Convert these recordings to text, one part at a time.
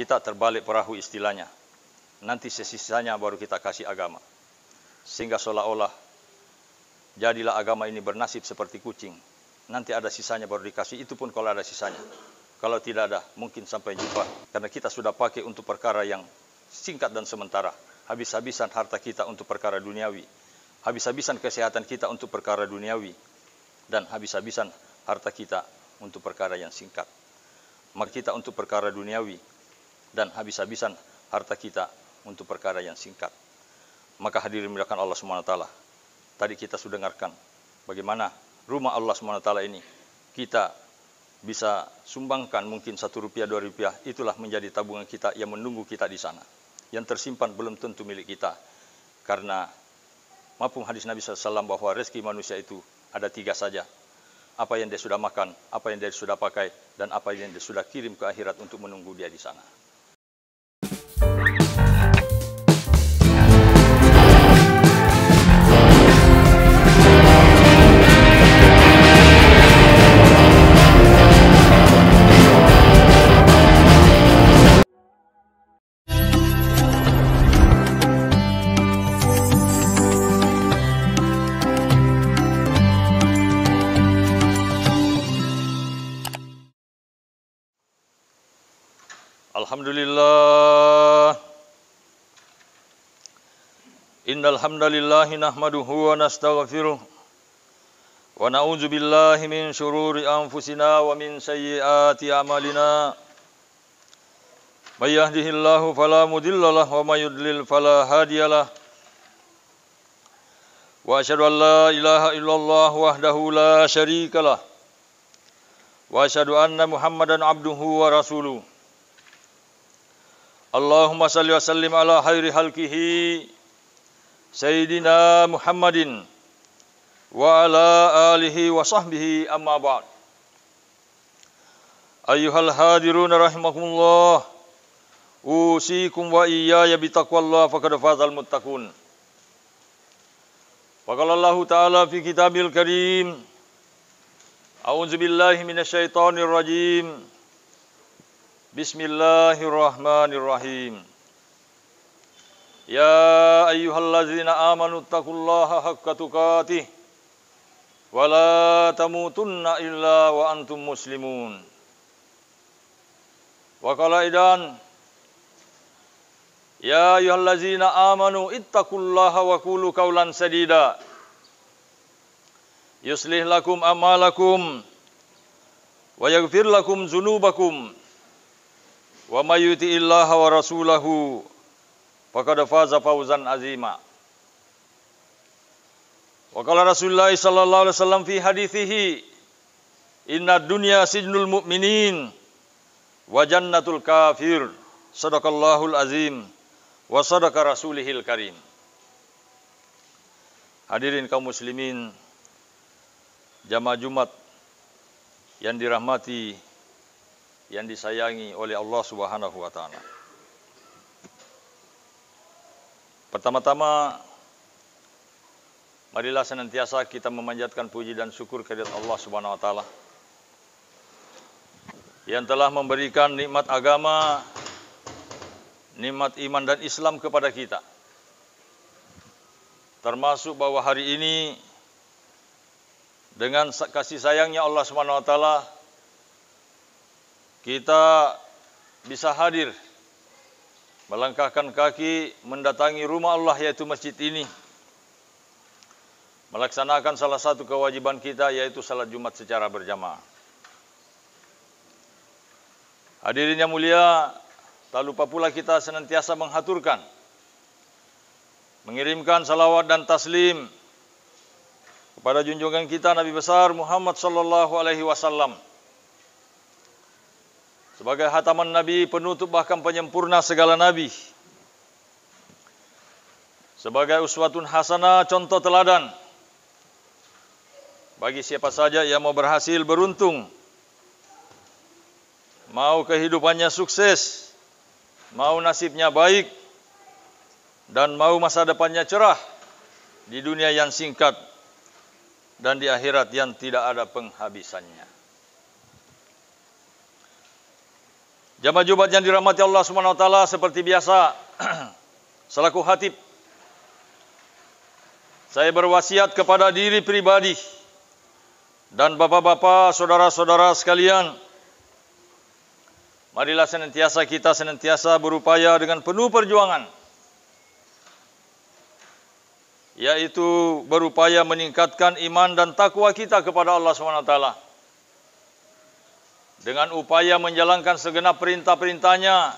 Kita terbalik perahu istilahnya. Nanti sisanya baru kita kasih agama. Sehingga seolah-olah jadilah agama ini bernasib seperti kucing. Nanti ada sisanya baru dikasih, itu pun kalau ada sisanya. Kalau tidak ada, mungkin sampai jumpa. Karena kita sudah pakai untuk perkara yang singkat dan sementara. Habis-habisan harta kita untuk perkara duniawi. Habis-habisan kesehatan kita untuk perkara duniawi. Dan habis-habisan harta kita untuk perkara yang singkat. Maka kita untuk perkara duniawi. Dan habis-habisan harta kita untuk perkara yang singkat. Maka hadirin dimuliakan Allah SWT. Tadi kita sudah dengarkan bagaimana rumah Allah SWT ini kita bisa sumbangkan mungkin Rp1, Rp2. Itulah menjadi tabungan kita yang menunggu kita di sana. Yang tersimpan belum tentu milik kita. Karena mafhum hadis Nabi SAW bahwa rezeki manusia itu ada 3 saja. Apa yang dia sudah makan, apa yang dia sudah pakai, dan apa yang dia sudah kirim ke akhirat untuk menunggu dia di sana. Alhamdulillah. Innal hamdalillahi nahmaduhu wa nastaghfiruh wa na'udzu billahi min shururi anfusina wa min sayyiati a'malina. May yahdihillahu fala mudilla lahu wa may yudlil fala hadiyalah. Wa asyhadu an la ilaha illallah wahdahu la syarikalah. Wa asyhadu anna Muhammadan abduhu wa rasuluh. Allahumma salli wa sallim ala khairi halkihi Sayyidina Muhammadin wa ala alihi wa sahbihi amma ba'd. Ayyuhal hadiruna rahimakumullah, usikum wa iyaya bitaqwallah faqad fazal muttaqun. Wa qala Allah ta'ala fi kitabil karim, a'udzu billahi minasyaitonir rajim. Bismillahirrahmanirrahim. Ya ayyuhallazina amanu taqullaha haqqa tuqatih wa la tamutunna illa wa antum muslimun. Wa qala idan, ya ayyuhallazina amanu ittaqullaha wa qulu qawlan sadida yuslih lakum a'malakum wa yaghfir lakum dzunubakum. Wa may yuti'illaha wa rasulahu faqad faza fawzan azima. Wa qala Rasulullah sallallahu alaihi wasallam fi hadithihi, inna dunya sijnul mu'minin wa jannatul kafir. Sadaqallahul azim wa sadaqa rasulihil karim. Hadirin kaum muslimin, jamaah Jumat yang dirahmati, yang disayangi oleh Allah Subhanahu wa taala. Pertama-tama, marilah senantiasa kita memanjatkan puji dan syukur kehadirat Allah Subhanahu wa taala yang telah memberikan nikmat agama, nikmat iman dan Islam kepada kita. Termasuk bahwa hari ini dengan kasih sayangnya Allah Subhanahu wa taala kita bisa hadir, melangkahkan kaki mendatangi rumah Allah yaitu masjid ini, melaksanakan salah satu kewajiban kita yaitu salat Jumat secara berjamaah. Hadirin yang mulia, tak lupa pula kita senantiasa menghaturkan, mengirimkan salawat dan taslim kepada junjungan kita Nabi besar Muhammad sallallahu alaihi wasallam sebagai hataman Nabi, penutup bahkan penyempurna segala Nabi. Sebagai uswatun hasanah, contoh teladan bagi siapa saja yang mau berhasil, beruntung, mau kehidupannya sukses, mau nasibnya baik, dan mau masa depannya cerah di dunia yang singkat dan di akhirat yang tidak ada penghabisannya. Jamaah Jumat yang dirahmati Allah Subhanahu wa taala, seperti biasa selaku khatib saya berwasiat kepada diri pribadi dan bapak-bapak, saudara-saudara sekalian, marilah kita senantiasa berupaya dengan penuh perjuangan, yaitu berupaya meningkatkan iman dan takwa kita kepada Allah Subhanahu wa taala, dengan upaya menjalankan segenap perintah-perintahnya,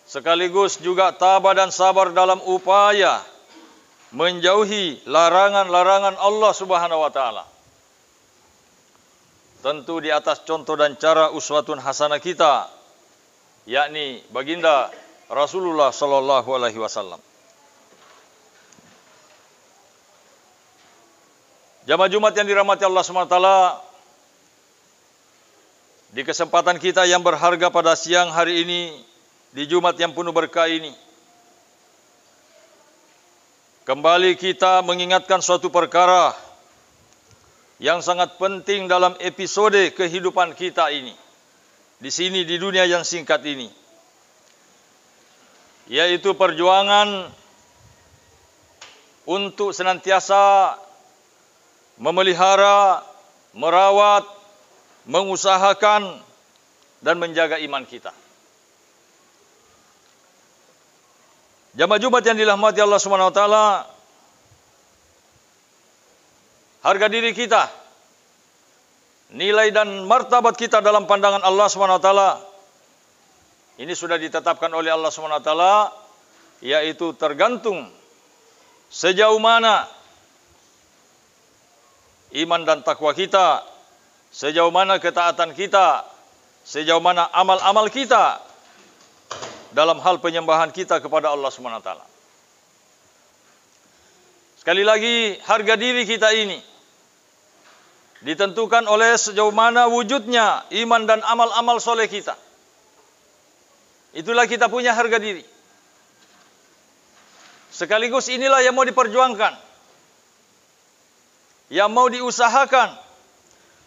sekaligus juga tabah dan sabar dalam upaya menjauhi larangan-larangan Allah Subhanahu wa taala. Tentu di atas contoh dan cara uswatun hasanah kita, yakni baginda Rasulullah sallallahu alaihi wasallam. Jamaah Jumat yang dirahmati Allah Subhanahu wa taala, di kesempatan kita yang berharga pada siang hari ini, di Jumat yang penuh berkah ini, kembali kita mengingatkan suatu perkara yang sangat penting dalam episode kehidupan kita ini, di sini di dunia yang singkat ini, yaitu perjuangan untuk senantiasa memelihara, merawat, mengusahakan dan menjaga iman kita. Jamaah Jumat yang dirahmati Allah Subhanahu wa taala, harga diri kita, nilai dan martabat kita dalam pandangan Allah Subhanahu wa taala ini sudah ditetapkan oleh Allah Subhanahu wa taala, yaitu tergantung sejauh mana iman dan takwa kita, sejauh mana ketaatan kita, sejauh mana amal-amal kita dalam hal penyembahan kita kepada Allah Subhanahu wa taala. Sekali lagi, harga diri kita ini ditentukan oleh sejauh mana wujudnya iman dan amal-amal soleh kita. Itulah kita punya harga diri. Sekaligus inilah yang mau diperjuangkan, yang mau diusahakan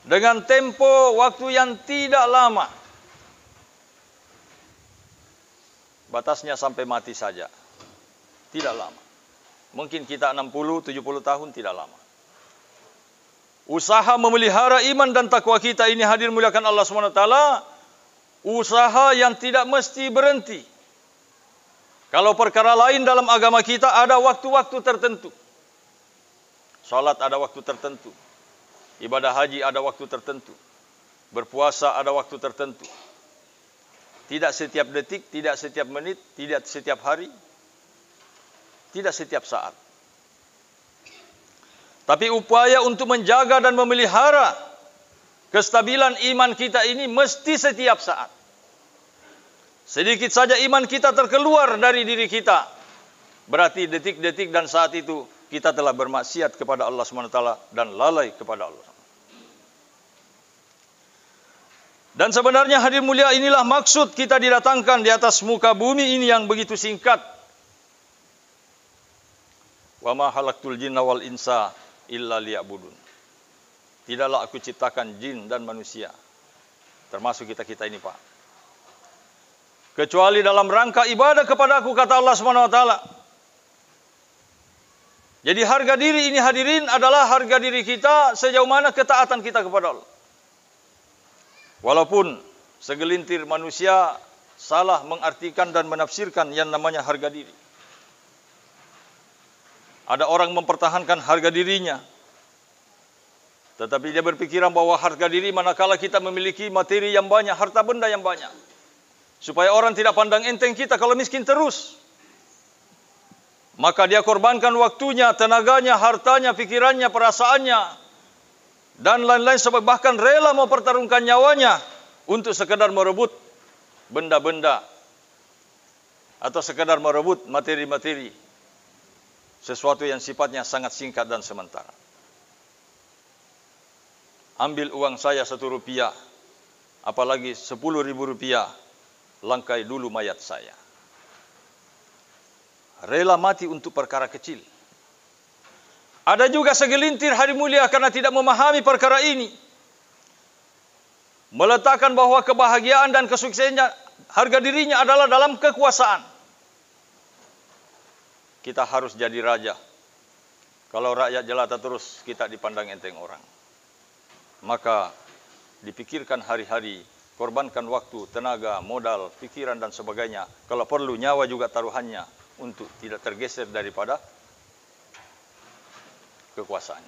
dengan tempo waktu yang tidak lama. Batasnya sampai mati saja, tidak lama. Mungkin kita 60-70 tahun, tidak lama. Usaha memelihara iman dan takwa kita ini, hadir muliakan Allah SWT, usaha yang tidak mesti berhenti. Kalau perkara lain dalam agama kita ada waktu-waktu tertentu. Salat ada waktu tertentu, ibadah haji ada waktu tertentu, berpuasa ada waktu tertentu. Tidak setiap detik, tidak setiap menit, tidak setiap hari, tidak setiap saat. Tapi upaya untuk menjaga dan memelihara kestabilan iman kita ini mesti setiap saat. Sedikit saja iman kita terkeluar dari diri kita, berarti detik-detik dan saat itu kita telah bermaksiat kepada Allah SWT dan lalai kepada Allah. Dan sebenarnya hadir mulia, inilah maksud kita didatangkan di atas muka bumi ini yang begitu singkat. Wa ma khalaqtul jinna wal insa illa liya'budun. Tidaklah aku ciptakan jin dan manusia, termasuk kita-kita ini, Pak, kecuali dalam rangka ibadah kepada aku, kata Allah SWT. Jadi harga diri ini, hadirin, adalah harga diri kita sejauh mana ketaatan kita kepada Allah. Walaupun segelintir manusia salah mengartikan dan menafsirkan yang namanya harga diri. Ada orang mempertahankan harga dirinya, tetapi dia berpikiran bahwa harga diri manakala kita memiliki materi yang banyak, harta benda yang banyak, supaya orang tidak pandang enteng kita kalau miskin terus. Maka dia korbankan waktunya, tenaganya, hartanya, pikirannya, perasaannya, dan lain-lain, sebab bahkan rela mempertaruhkan nyawanya untuk sekadar merebut benda-benda atau sekadar merebut materi-materi, sesuatu yang sifatnya sangat singkat dan sementara. Ambil uang saya 1 rupiah, apalagi 10.000 rupiah, langkai dulu mayat saya. Rela mati untuk perkara kecil. Ada juga segelintir hari mulia karena tidak memahami perkara ini, meletakkan bahwa kebahagiaan dan kesuksesannya, harga dirinya adalah dalam kekuasaan. Kita harus jadi raja. Kalau rakyat jelata terus, kita dipandang enteng orang. Maka dipikirkan hari-hari, korbankan waktu, tenaga, modal, pikiran dan sebagainya. Kalau perlu nyawa juga taruhannya untuk tidak tergeser daripada kekuasaan.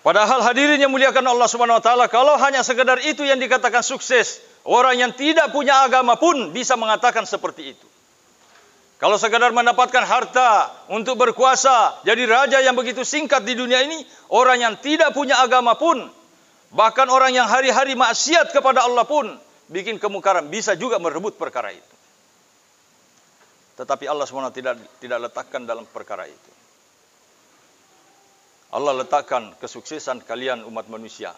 Padahal hadirin yang muliakan Allah Subhanahu wa taala, kalau hanya sekedar itu yang dikatakan sukses, orang yang tidak punya agama pun bisa mengatakan seperti itu. Kalau sekedar mendapatkan harta untuk berkuasa, jadi raja yang begitu singkat di dunia ini, orang yang tidak punya agama pun, bahkan orang yang hari-hari maksiat kepada Allah pun, bikin kemungkaran, bisa juga merebut perkara itu. Tetapi Allah SWT tidak letakkan dalam perkara itu. Allah letakkan kesuksesan kalian umat manusia.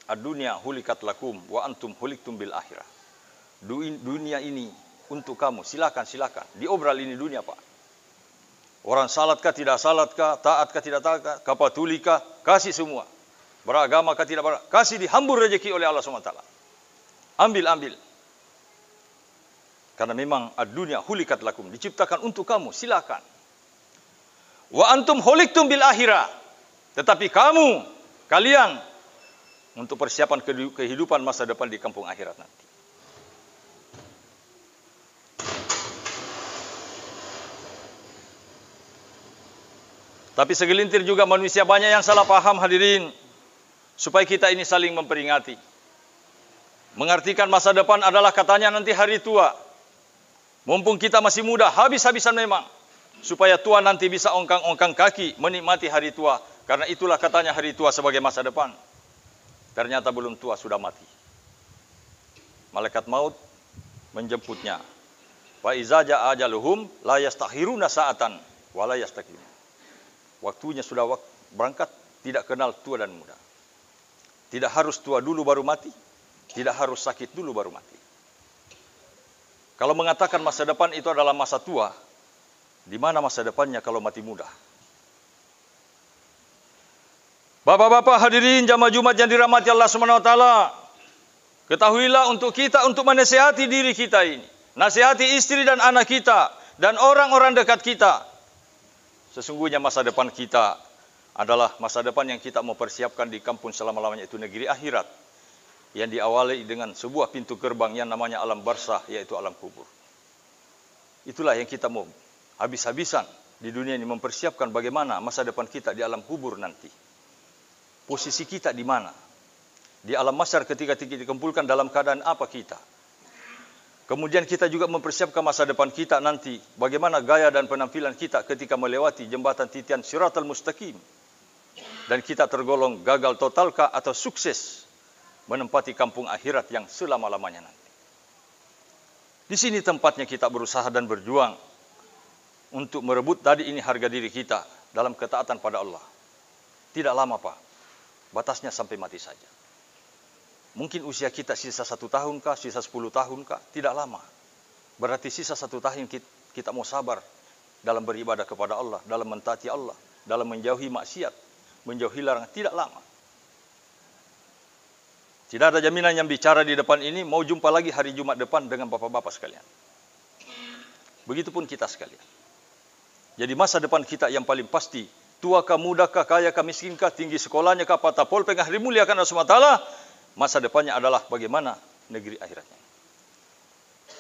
Ad-dunya hulikat lakum wa antum huliktum bil akhirah. Dunia ini untuk kamu, silakan. Diobral ini dunia, Pak. Orang salatkah, tidak salatkah, taatkah, tidak taatkah, kapatulikah, kasih semua. Beragamakah, tidak beragama, kasih, dihambur rezeki oleh Allah SWT. Ambil. Karena memang ad-dunya hulikat lakum, diciptakan untuk kamu, silakan. Wa antum huliktum bil akhirah. Tetapi kalian untuk persiapan kehidupan masa depan di kampung akhirat nanti. Tapi segelintir juga manusia banyak yang salah paham, hadirin. Supaya kita ini saling memperingati. Mengartikan masa depan adalah katanya nanti hari tua. Mumpung kita masih muda, habis-habisan memang. Supaya tua nanti bisa ongkang-ongkang kaki menikmati hari tua. Karena itulah katanya hari tua sebagai masa depan. Ternyata belum tua, sudah mati. Malaikat maut menjemputnya. Wa iza jaa ajaluhum la yastakhiruna sa'atan wa la yastakbirun. Waktunya sudah berangkat, tidak kenal tua dan muda. Tidak harus tua dulu baru mati, tidak harus sakit dulu baru mati. Kalau mengatakan masa depan itu adalah masa tua, di mana masa depannya kalau mati muda? Bapak-bapak hadirin jamaah Jumat yang dirahmati Allah Subhanahu wa taala, ketahuilah untuk kita untuk menasihati diri kita ini, nasihati istri dan anak kita dan orang-orang dekat kita. Sesungguhnya masa depan kita adalah masa depan yang kita mau persiapkan di kampung selama-lamanya, itu negeri akhirat, yang diawali dengan sebuah pintu gerbang yang namanya alam barzah, yaitu alam kubur. Itulah yang kita mau habis-habisan di dunia ini, mempersiapkan bagaimana masa depan kita di alam kubur nanti. Posisi kita di mana? Di alam mahsyar ketika kita dikumpulkan dalam keadaan apa kita? Kemudian kita juga mempersiapkan masa depan kita nanti, bagaimana gaya dan penampilan kita ketika melewati jembatan titian Shiratal Mustaqim. Dan kita tergolong gagal totalkah atau sukses menempati kampung akhirat yang selama-lamanya nanti. Di sini tempatnya kita berusaha dan berjuang untuk merebut tadi ini harga diri kita dalam ketaatan pada Allah. Tidak lama, Pak. Batasnya sampai mati saja. Mungkin usia kita sisa 1 tahun kah, sisa 10 tahun kah, tidak lama. Berarti sisa 1 tahun kita mau sabar dalam beribadah kepada Allah, dalam mentaati Allah, dalam menjauhi maksiat, menjauhi larangan, tidak lama. Tidak ada jaminan yang bicara di depan ini mau jumpa lagi hari Jumat depan dengan bapak-bapak sekalian. Begitupun kita sekalian. Jadi masa depan kita yang paling pasti, tuakah, mudakah, kayakah, miskinkah, tinggi sekolahnya kah, patapol, pengahri mulia kan Allah SWT, masa depannya adalah bagaimana negeri akhiratnya.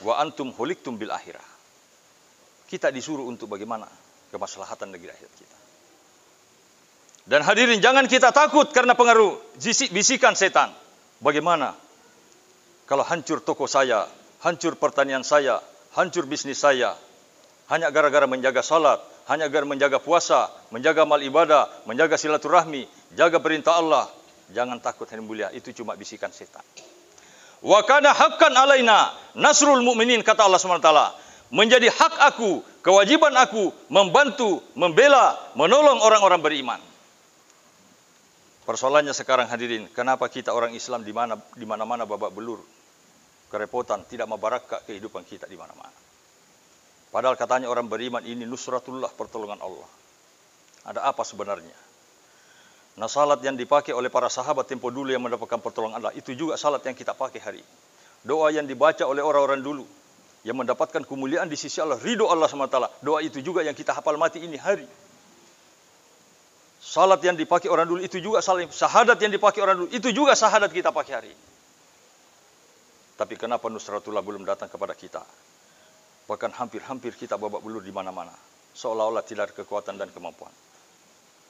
Wa antum huliktum bil akhirah. Kita disuruh untuk bagaimana kemaslahatan negeri akhirat kita. Dan hadirin, jangan kita takut karena pengaruh bisikan setan. Bagaimana kalau hancur toko saya, hancur pertanian saya, hancur bisnis saya, hanya gara-gara menjaga salat, hanya gara menjaga puasa, menjaga amal ibadah, menjaga silaturahmi, jaga perintah Allah. Jangan takut, hadirin mulia, itu cuma bisikan setan. Wa kana haqqan alaina nasrul mu'minin, kata Allah SWT. Menjadi hak aku, kewajiban aku membantu, membela, menolong orang-orang beriman. Persoalannya sekarang hadirin, kenapa kita orang Islam di mana-mana babak belur, kerepotan, tidak mabarakah kehidupan kita di mana-mana. Padahal katanya orang beriman ini nusratullah, pertolongan Allah. Ada apa sebenarnya? Nah, salat yang dipakai oleh para sahabat tempo dulu yang mendapatkan pertolongan Allah, itu juga salat yang kita pakai hari ini. Doa yang dibaca oleh orang-orang dulu yang mendapatkan kemuliaan di sisi Allah, ridho Allah SWT. Doa itu juga yang kita hafal mati ini hari. Salat yang dipakai orang dulu itu juga salat, syahadat yang dipakai orang dulu itu juga syahadat kita pakai hari ini. Tapi kenapa nusratullah belum datang kepada kita? Bahkan hampir-hampir kita babak belur di mana-mana. Seolah-olah tidak ada kekuatan dan kemampuan.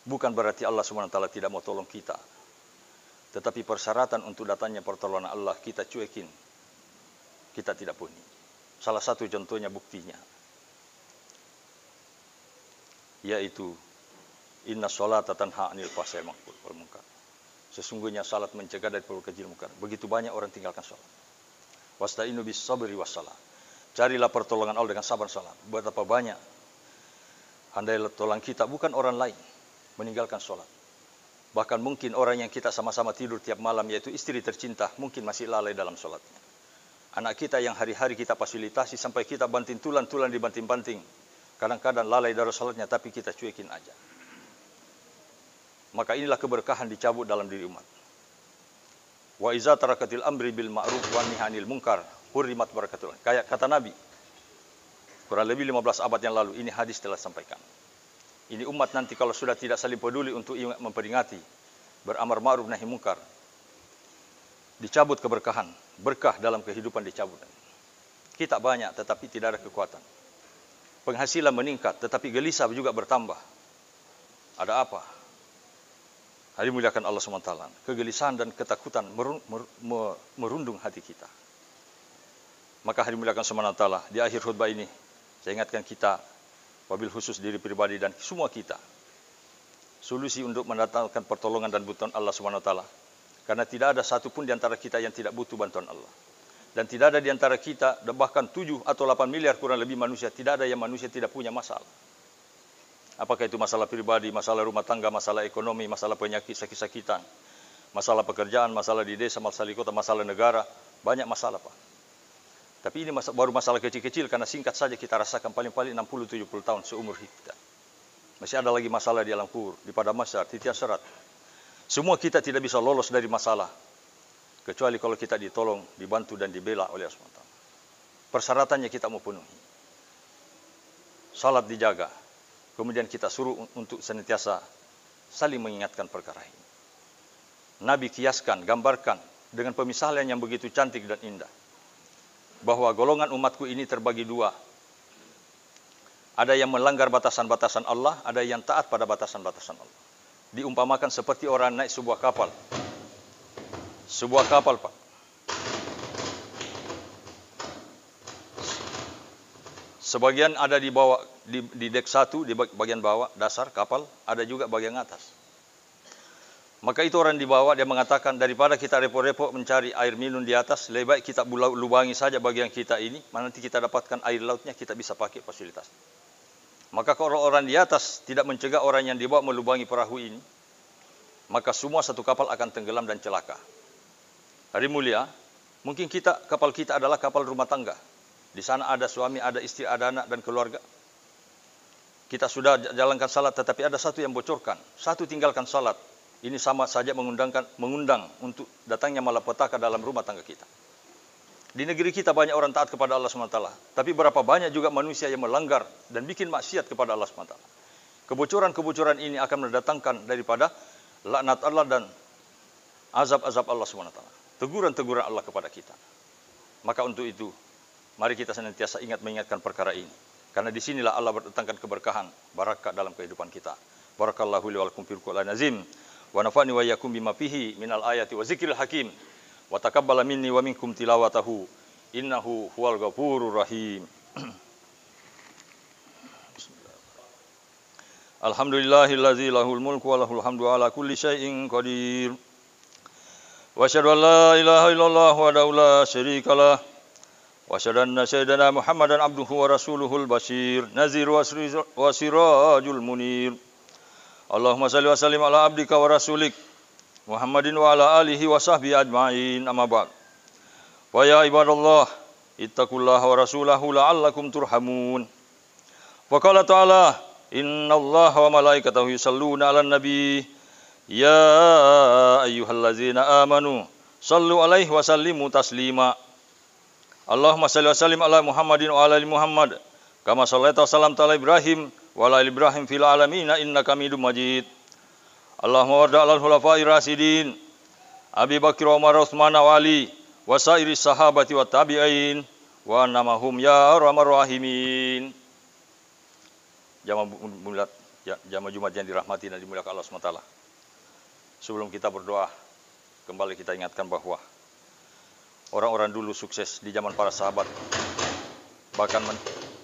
Bukan berarti Allah SWT tidak mau tolong kita. Tetapi persyaratan untuk datangnya pertolongan Allah kita cuekin. Kita tidak punya. Salah satu contohnya buktinya. Yaitu, inna sholata tanha anil fahsya'i wal munkar. Sesungguhnya salat mencegah dari perbuatan keji munkar. Begitu banyak orang tinggalkan salat. Wasta'inu bis sabri wassalah. Carilah pertolongan Allah dengan sabar salat. Betapa banyak handailah tolong kita bukan orang lain meninggalkan sholat. Bahkan mungkin orang yang kita sama-sama tidur tiap malam, yaitu istri tercinta, mungkin masih lalai dalam sholatnya. Anak kita yang hari-hari kita fasilitasi sampai kita banting tulang dibanting-banting. Kadang-kadang lalai dari sholatnya, tapi kita cuekin aja. Maka inilah keberkahan dicabut dalam diri umat. Wa iza tarakatil amri bil ma'ruf wa nihyanil munkar hurrimat barakatul. Kayak kata Nabi, kurang lebih 15 abad yang lalu, ini hadis telah sampaikan. Ini umat nanti kalau sudah tidak saling peduli untuk memperingati, beramar ma'ruf nahi munkar, dicabut keberkahan, berkah dalam kehidupan dicabut. Kita banyak tetapi tidak ada kekuatan. Penghasilan meningkat tetapi gelisah juga bertambah. Ada apa? Hari muliakan Allah SWT. Kegelisahan dan ketakutan merundung hati kita. Maka hari muliakan SWT, di akhir khutbah ini saya ingatkan kita, wabil khusus diri pribadi dan semua kita, solusi untuk mendatangkan pertolongan dan bantuan Allah SWT. Karena tidak ada satupun di antara kita yang tidak butuh bantuan Allah. Dan tidak ada di antara kita, bahkan 7 atau 8 miliar kurang lebih manusia, tidak ada yang manusia tidak punya masalah. Apakah itu masalah pribadi, masalah rumah tangga, masalah ekonomi, masalah penyakit, sakit-sakitan, masalah pekerjaan, masalah di desa, masalah di kota, masalah negara, banyak masalah, Pak. Tapi ini baru masalah kecil-kecil, karena singkat saja kita rasakan paling-paling 60-70 tahun seumur kita. Masih ada lagi masalah di alam kubur, di padang mahsyar, di tiang serat. Semua kita tidak bisa lolos dari masalah, kecuali kalau kita ditolong, dibantu dan dibela oleh Allah SWT. Persyaratannya kita mau penuhi. Salat dijaga, kemudian kita suruh untuk senantiasa saling mengingatkan perkara ini. Nabi kiaskan, gambarkan dengan pemisalan yang begitu cantik dan indah, bahwa golongan umatku ini terbagi dua. Ada yang melanggar batasan-batasan Allah, ada yang taat pada batasan-batasan Allah. Diumpamakan seperti orang naik sebuah kapal. Sebuah kapal, Pak. Sebagian ada di bawah, di dek 1, di bagian bawah, dasar kapal, ada juga bagian atas. Maka itu orang di bawah, dia mengatakan, daripada kita repot-repot mencari air minum di atas, lebih baik kita lubangi saja bagian kita ini, nanti kita dapatkan air lautnya, kita bisa pakai fasilitas. Maka kalau orang di atas tidak mencegah orang yang di bawah melubangi perahu ini, maka semua satu kapal akan tenggelam dan celaka. Hari mulia, mungkin kapal kita adalah kapal rumah tangga. Di sana ada suami, ada istri, ada anak dan keluarga. Kita sudah jalankan salat, tetapi ada satu yang bocorkan, satu tinggalkan salat. Ini sama saja mengundang untuk datangnya malapetaka dalam rumah tangga kita. Di negeri kita banyak orang taat kepada Allah SWT. Tapi berapa banyak juga manusia yang melanggar dan bikin maksiat kepada Allah SWT. Kebocoran-kebocoran ini akan mendatangkan daripada laknat Allah dan azab-azab Allah SWT. Teguran-teguran Allah kepada kita. Maka untuk itu, mari kita senantiasa mengingatkan perkara ini. Karena disinilah Allah berdatangkan keberkahan, barakah dalam kehidupan kita. Barakallahu li wa lakum fil Qur'anil azim. Wa nafa'ni wa iyyakum bima fihi minal ayati wa zikril hakim. Wa taqabbala minni wa minkum tilawatahu. Innahu huwal ghafurur rahim. Alhamdulillahillazi lahul mulku wa lahul hamdu ala kulli syai'in qadir. Wa asyhadu an la ilaha illallah wahdahu la syarikalah. Wa asyhadu anna sayyidana Muhammadan abduhu wa rasuluhul bashir nazir wa sirajul munir. Allahumma salli wa sallim ala abdika wa rasulik Muhammadin wa ala alihi wa sahbihi ajma'in, amma ba'd. Wa ya ibadallah, ittaqullaha wa rasulahu la'allakum turhamun. Wa qala ta'ala, innallaha wa malaikatahu yusalluna 'alan nabi يا أيها الذين آمنوا صلوا عليه وسلموا تسليما اللهم صل وسلم على محمد وعلى آل محمد كما صليت وسلمت على إبراهيم وعلى آل إبراهيم في العالمين إنك حميد مجيد اللهم وارض على الخلفاء الراشدين أبي بكر وعمر وعثمان وعلي وسائر الصحابة والتابعين وأنمهم يا أرحم الراحمين. Jamaah Jumat yang dirahmati dan dimuliakan Allah SWT. Sebelum kita berdoa, kembali kita ingatkan bahwa orang-orang dulu sukses di zaman para sahabat, bahkan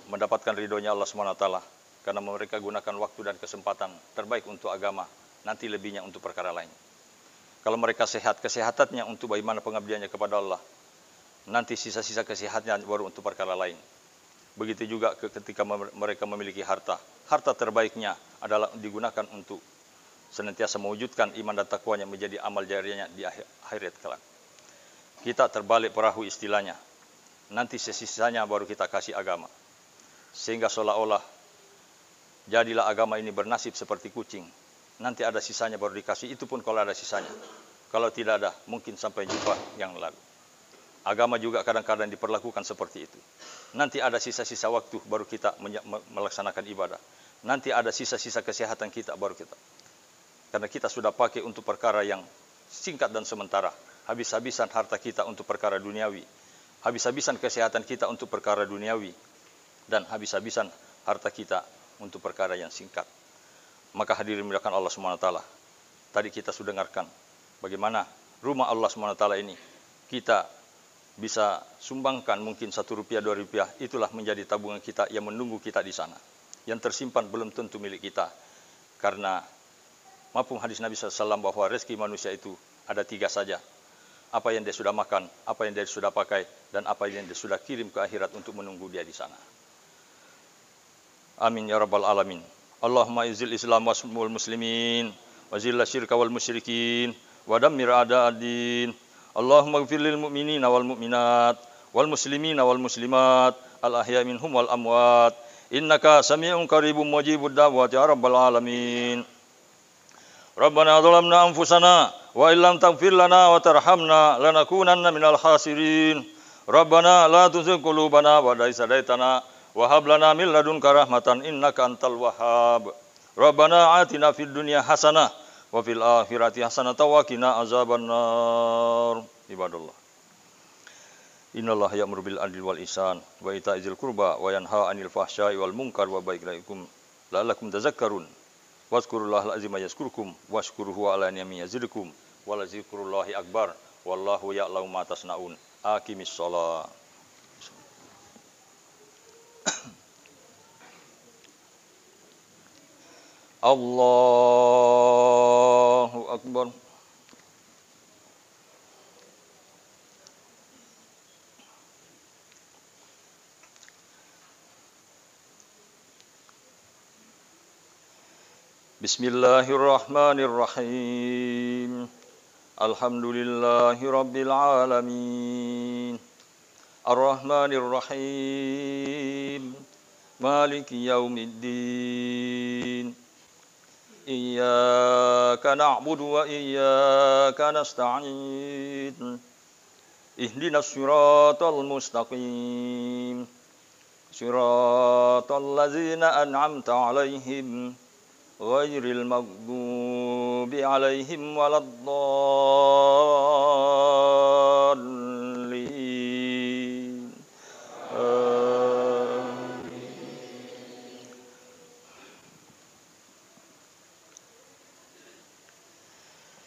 mendapatkan ridhonya Allah SWT, karena mereka gunakan waktu dan kesempatan terbaik untuk agama, nanti lebihnya untuk perkara lain. Kalau mereka sehat, kesehatannya untuk bagaimana pengabdiannya kepada Allah, nanti sisa-sisa kesehatannya baru untuk perkara lain. Begitu juga ketika mereka memiliki harta, harta terbaiknya adalah digunakan untuk senantiasa mewujudkan iman dan takwanya menjadi amal jariahnya di akhirat kelak. Kita terbalik perahu istilahnya, nanti sisanya baru kita kasih agama. Sehingga seolah-olah jadilah agama ini bernasib seperti kucing. Nanti ada sisanya baru dikasih, itu pun kalau ada sisanya. Kalau tidak ada, mungkin sampai jumpa yang lalu. Agama juga kadang-kadang diperlakukan seperti itu. Nanti ada sisa-sisa waktu baru kita melaksanakan ibadah. Nanti ada sisa-sisa kesehatan kita baru kita. Karena kita sudah pakai untuk perkara yang singkat dan sementara. Habis-habisan harta kita untuk perkara duniawi. Habis-habisan kesehatan kita untuk perkara duniawi. Dan habis-habisan harta kita untuk perkara yang singkat. Maka hadirin dimuliakan Allah SWT. Tadi kita sudah dengarkan bagaimana rumah Allah SWT ini kita bisa sumbangkan mungkin 1 rupiah, 2 rupiah, itulah menjadi tabungan kita yang menunggu kita di sana. Yang tersimpan belum tentu milik kita. Karena mafhum hadis Nabi SAW bahwa rezeki manusia itu ada 3 saja. Apa yang dia sudah makan, apa yang dia sudah pakai, dan apa yang dia sudah kirim ke akhirat untuk menunggu dia di sana. Amin ya rabbal alamin. Allahumma izil islam wal muslimin, wa zilla syirka wal musyrikin, wa dammir a'da'ad-din. Allahumma ighfir lil mu'minina wal mu'minat wal muslimina wal muslimat al ahya minhum wal amwat innaka sami'un qaribun mujibud da'wati ya rabbal alamin. Rabbana zalamna anfusana wa illam taghfir lana wa tarhamna lanakunanna minal khasirin. Rabbana la tuzigh qulubana ba'da idh hadaitana wa hab lana min ladunka rahmatan innaka antal wahhab. Rabbana atina fid dunya hasanah wa fil akhirati hasanatan wa qina azabannar. Ibadallah. Innallaha ya'muru bil adli wal ihsan wa ita'i dzil qurba wa yanha 'anil fahsya'i wal munkar wa ba'ikum la'allakum tadhakkarun. Wazkurullahal azima yazkurkum washkuruhu 'ala ni'amihi yazidkum wa la zikrullahi akbar wallahu ya'lamu ma tasnaun. Aqimis shalah. Allahu akbar. Bismillahirrahmanirrahim. Alhamdulillahi rabbil alamin. Ar-Rahmanirrahim. Maliki yaumiddin. Iyyaka na'budu wa iyyaka nasta'in. Ihdinas siratal mustaqim. Siratal ladzina an'amta 'alaihim ghairil maghdubi 'alaihim waladdallin.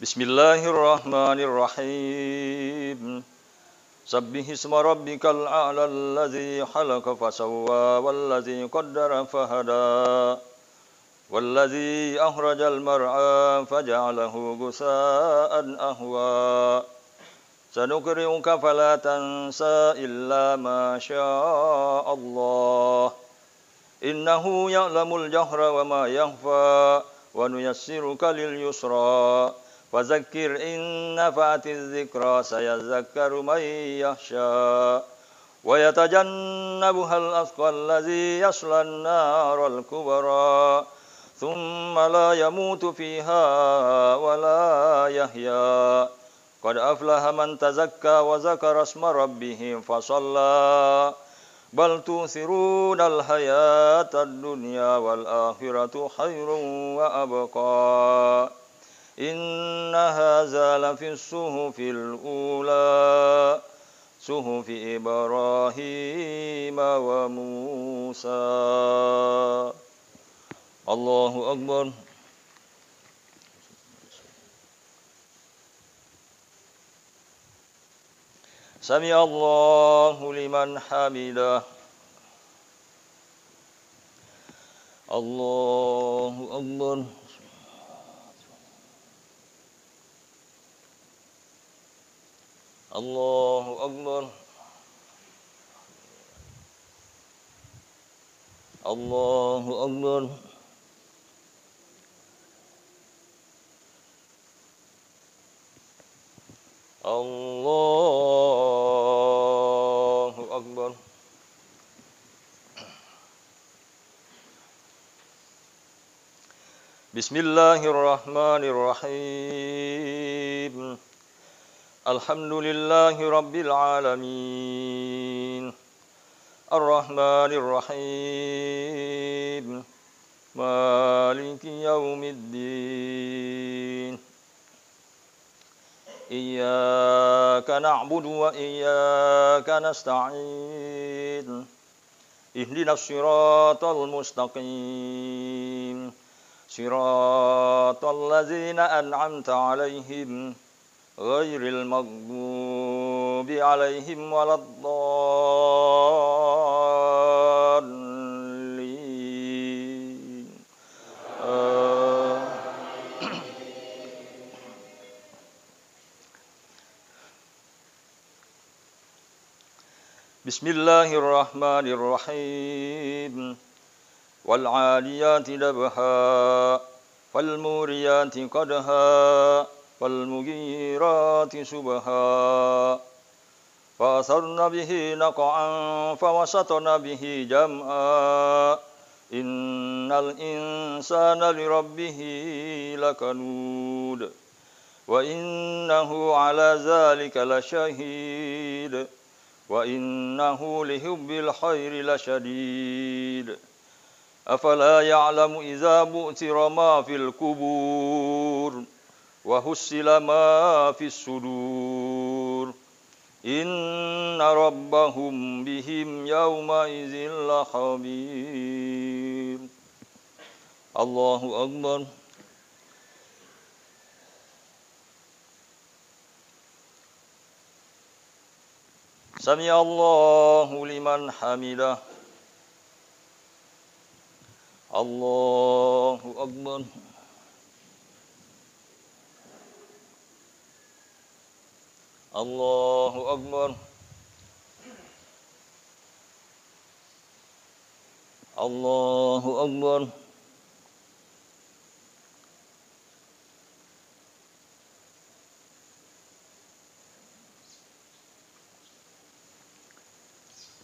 Bismillahirrahmanirrahim. Sabbihisma rabbikal a'la alladzi khalaqa fasawwa wallazi qaddara fahada wallazi akhrajal mar'a faja'alahu ghusaa'an ahwa. Sanuqri'uka fala tansa illa ma syaa Allah. Innahu ya'lamul jahra wa ma yakhfa wa nuyassiruka lil yusra. Fadzakir in nafa'atiz dzikra sayadzakkaru man yakhsha wa yatajannabuhal ashqal ladzi yaslan naral kubra ثم لا يموت فيها ولا يحيا قد أفلح من تزكى وذكر اسم ربه فصلى بل تؤثرون الحياة الدنيا والآخرة خير وأبقى إن هذا لفي الصحف الأولى صحف إبراهيم وموسى. الله أكبر. سمع الله لمن حمده. الله أكبر. الله أكبر. الله أكبر. الله أكبر. بسم الله الرحمن الرحيم. الحمد لله رب العالمين الرحمن الرحيم مالك يوم الدين إياك نعبد وإياك نستعين اهدنا الصراط المستقيم صراط الذين أنعمت عليهم غير المغضوب عليهم ولا الضالين. بسم الله الرحمن الرحيم والعاديات ضبحا فالموريات قدحا فالمغيرات صبحا فأثرن به نقعا فوسطن به جمعا إن الإنسان لربه لكنود وإنه على ذلك لشهيد وإنه لحب الخير لشديد أفلا يعلم إذا بؤثر ما في القبور وحصل ما في الصدور إن ربهم بهم يومئذ لخبير. الله أكبر. سمع الله لمن حمده. الله أكبر. الله أكبر. الله أكبر.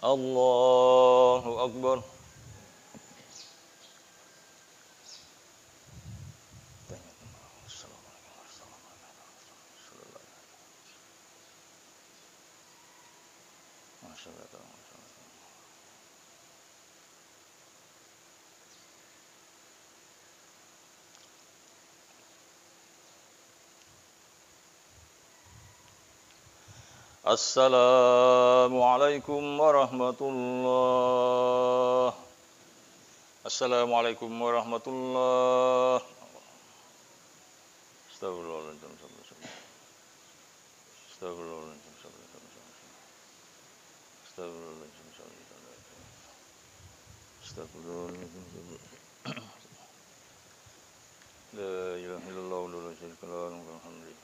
الله أكبر. Assalamualaikum warahmatullahi. Assalamualaikum warahmatullahi. Astagfirullahaladzim. Astagfirullahaladzim. Astagfirullahaladzim. La ilaha illallah wa la syarika lahu walhamdulillah.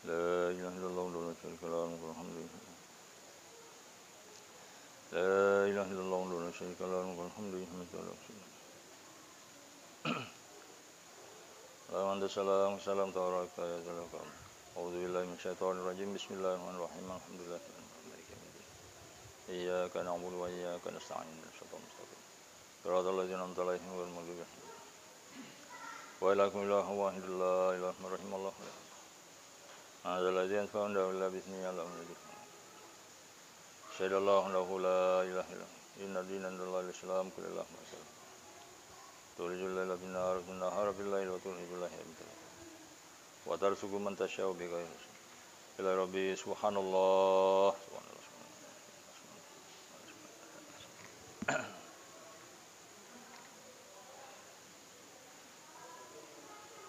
La ilaha illallah wa la syarika lahu walhamdulillah. La ilaha illallah wa la syarika lahu walhamdulillah. Alhamdulillah salam tabaraka ya zalakam. A'udzu billahi minasyaitonir rajim. Bismillahirrahmanirrahim. Alhamdulillah. Iyyaka na'budu wa iyyaka nasta'in. Shiratal mustaqim. صراط الذين أنعمت عليهم غير المغضوب عليهم وإلهكم إله واحد لا إله إلا هو رحم الله هذا الذي ينفع عنده إلا بإذنه يعلم الذي شهد الله أنه لا إله إلا هو إن الدين عند الله الإسلام كل الله ما شاء تولج الليل في النهار في النهار في الليل وتولج الليل في الليل وترزق من تشاء بغير حساب إلى ربي سبحان الله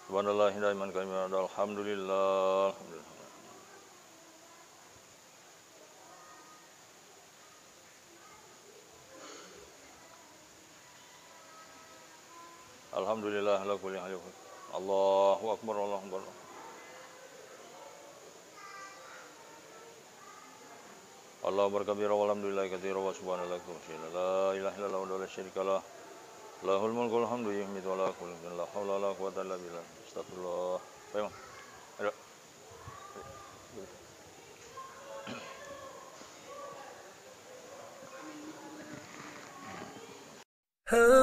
Subhanallah daiman kami alhamdulillah. Alhamdulillah ala kulli hal. Allahu akbar Allahu akbar. Allahu akbar kabira walhamdulillahi katsira wa subhanallahi la ilaha illallah wa la syarika lah. Lahul mulku wal hamdu yuhyi wa la la haula wa la quwwata illa billah. Astagfirullah. Baik, Ayo.